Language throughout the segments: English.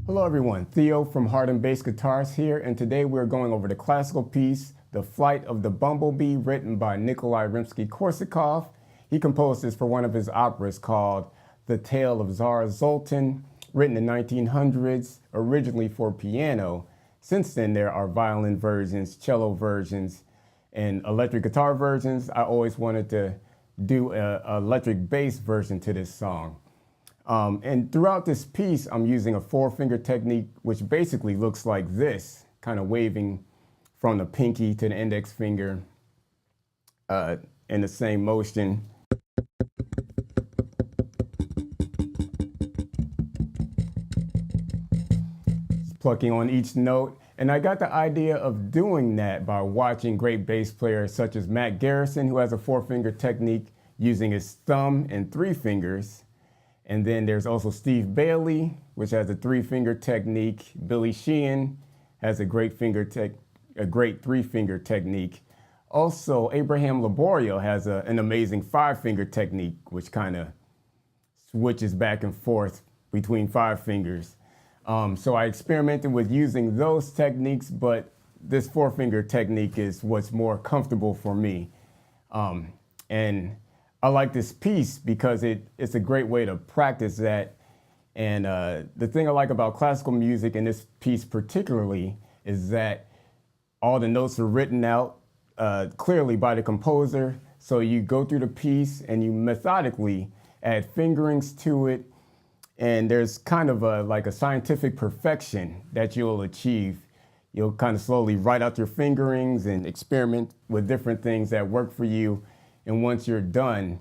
Hello everyone, Theo from Heart and Bass Guitars here, and today we're going over the classical piece, The Flight of the Bumblebee, written by Nikolai Rimsky-Korsakov. He composed this for one of his operas called The Tale of Tsar Zoltan, written in 1900s, originally for piano. Since then, there are violin versions, cello versions, and electric guitar versions. I always wanted to do an electric bass version to this song. And throughout this piece, I'm using a four-finger technique, which basically looks like this, kind of waving from the pinky to the index finger in the same motion. Plucking on each note. And I got the idea of doing that by watching great bass players such as Matt Garrison, who has a four-finger technique using his thumb and three fingers. And then there's also Steve Bailey, which has a three-finger technique. Billy Sheehan has a great three-finger technique. Also, Abraham Laborio has an amazing five-finger technique, which kind of switches back and forth between five fingers. So I experimented with using those techniques, but this four-finger technique is what's more comfortable for me. And I like this piece because it's a great way to practice that. And the thing I like about classical music, and this piece particularly, is that all the notes are written out clearly by the composer. So you go through the piece and you methodically add fingerings to it. And there's kind of like a scientific perfection that you'll achieve. You'll kind of slowly write out your fingerings and experiment with different things that work for you. And once you're done,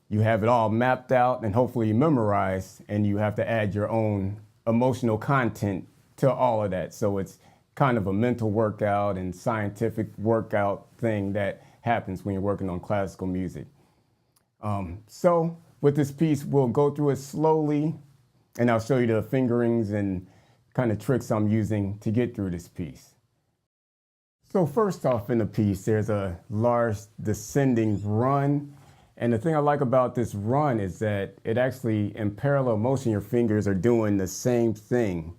you have it all mapped out and hopefully memorized, and you have to add your own emotional content to all of that. So it's kind of a mental workout and scientific workout thing that happens when you're working on classical music. So with this piece, we'll go through it slowly, and I'll show you the fingerings and kind of tricks I'm using to get through this piece. So first off in the piece, there's a large descending run. And the thing I like about this run is that it actually, in parallel motion, your fingers are doing the same thing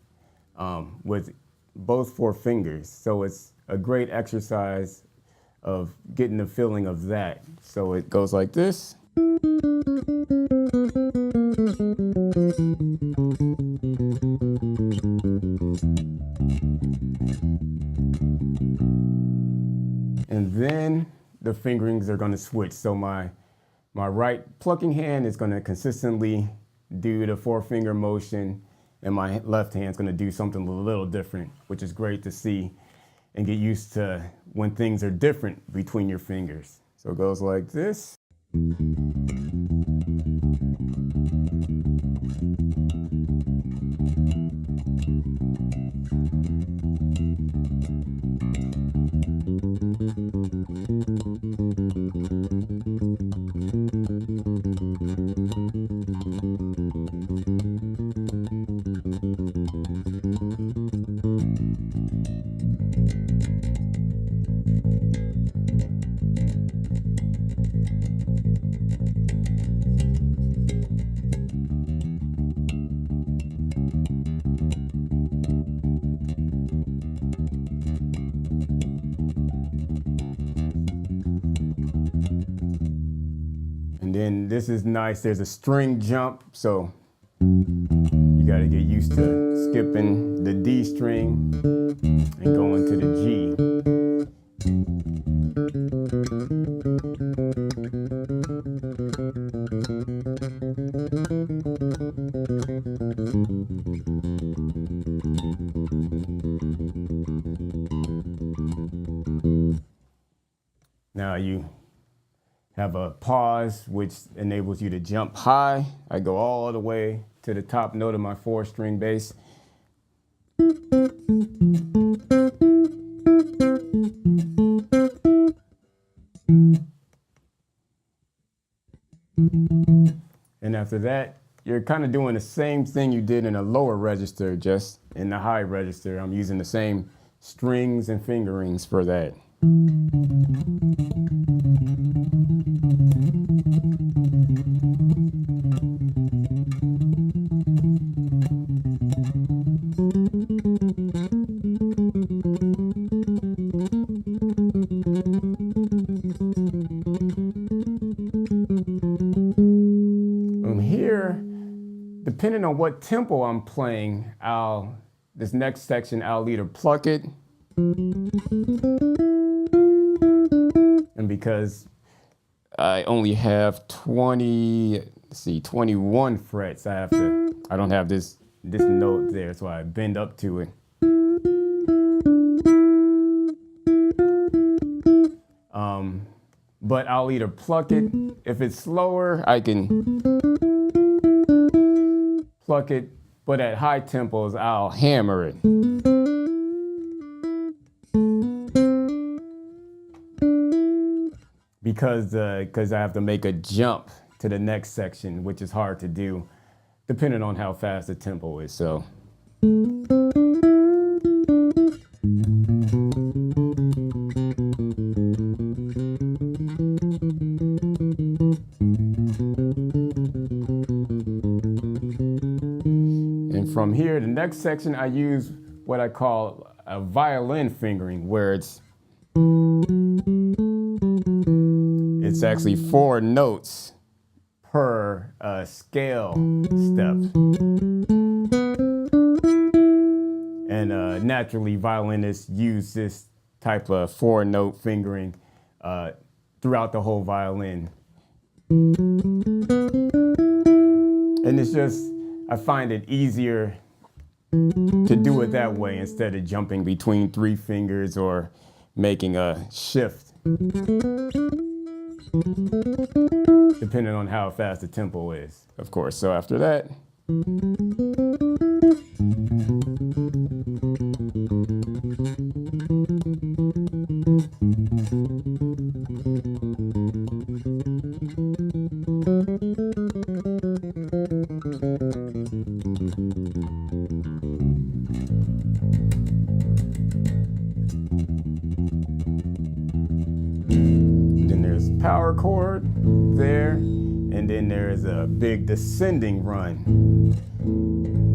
with both four fingers. So it's a great exercise of getting the feeling of that. So it goes like this. And then the fingerings are going to switch. So my right plucking hand is going to consistently do the four-finger motion, and my left hand is going to do something a little different, which is great to see and get used to when things are different between your fingers. So it goes like this. then this is nice. There's a string jump, so you got to get used to skipping the D string and going to the G. Now you have a pause, which enables you to jump high. I go all the way to the top note of my 4-string bass. And after that, you're kind of doing the same thing you did in a lower register, just in the high register. I'm using the same strings and fingerings for that. Here, depending on what tempo I'm playing, this next section, I'll either pluck it, and because I only have 21 frets, I don't have this note there, so I bend up to it. But I'll either pluck it. If it's slower, I can pluck it, but at high tempos, I'll hammer it. Because I have to make a jump to the next section, which is hard to do, depending on how fast the tempo is. So. And from here, the next section, I use what I call a violin fingering, where it's actually 4 notes per scale step. And naturally, violinists use this type of 4-note fingering throughout the whole violin. And it's just, I find it easier to do it that way instead of jumping between 3 fingers or making a shift, depending on how fast the tempo is, of course. So after that, power chord there, and then there's a big descending run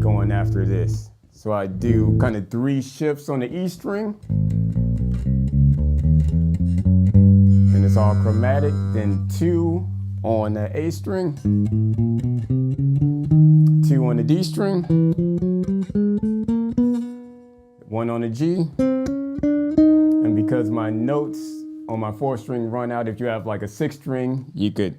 going after this. So I do kind of 3 shifts on the E string, and it's all chromatic, then 2 on the A string, 2 on the D string, 1 on the G, and because my notes on my 4-string run out, if you have like a 6-string, you could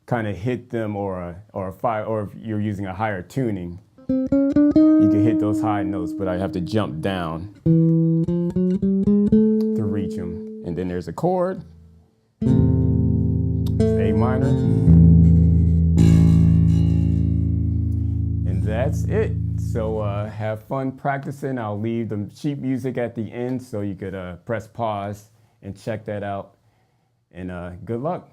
kind of hit them, or a 5, or if you're using a higher tuning, you can hit those high notes, but I have to jump down to reach them. And then there's a chord, it's A minor, and that's it. So have fun practicing. I'll leave the sheet music at the end so you could press pause and check that out. And good luck.